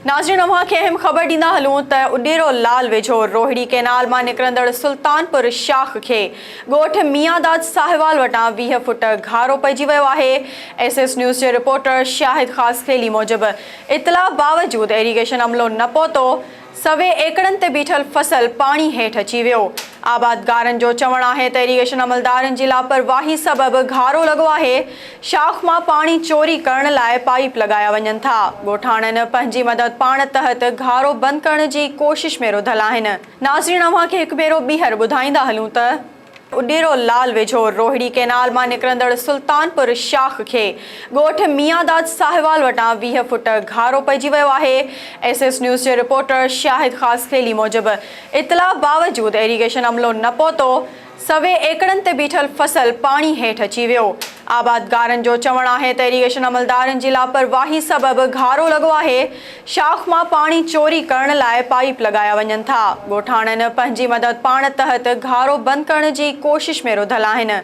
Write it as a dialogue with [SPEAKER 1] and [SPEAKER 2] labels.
[SPEAKER 1] नाज़रीन अव्हां खे अहम ख़बर ॾींदा हलूं त उडेरो लाल वेझो रोहिड़ी कैनाल मां निकिरंदड़ सुल्तानपुर शाख खे ॻोठ मियांदाद साहिवाल वटां 20 फुट घारो पइजी वियो आहे। SS न्यूज़ जे रिपोर्टर शाहिद ख़ासखेली मूजिबि इतला बावजूदि इरीगेशन अमलो न पहुतो। सवे एकड़नि ते बीठल फसल पाणी हेठि अची वियो। आबादगारनि जो चवणु आहे त इरीगेशन अमलदारनि जी लापरवाही सबबि घारो लॻो आहे। शाख मां पाणी चोरी करण लाइ पाइप लॻाया वञनि था। ॻोठाणनि पंहिंजी मदद पाण तहत घारो बंदि करण जी कोशिश में रुधल आहिनि। नाज़रीन अव्हां खे हिकु भेरो ॿीहर ॿुधाईंदा हलूं त उडेरो लाल वेझो रोहिड़ी कैनाल मां निकिरंदड़ सुल्तानपुर शाख खे ॻोठ मियांदाद साहिवाल वटां 20 फुट घारो पइजी वियो आहे। SS न्यूज़ जे रिपोर्टर शाहिद ख़ासखेली मूजिबि इतला बावजूदि इरीगेशन अमलो न पहुतो। सवे एकड़नि ते बीठल फसल पाणी हेठि अची वियो। आबादगारनि जो चवणु आहे त इरीगेशन अमलदारनि जी लापरवाही सबबि घारो लॻो आहे। शाख मां पाणी चोरी करण लाइ पाइप लॻाया वञनि था। ॻोठाणनि पंहिंजी मदद पाण तहत घारो बंदि करण जी कोशिश में रुधल आहिनि।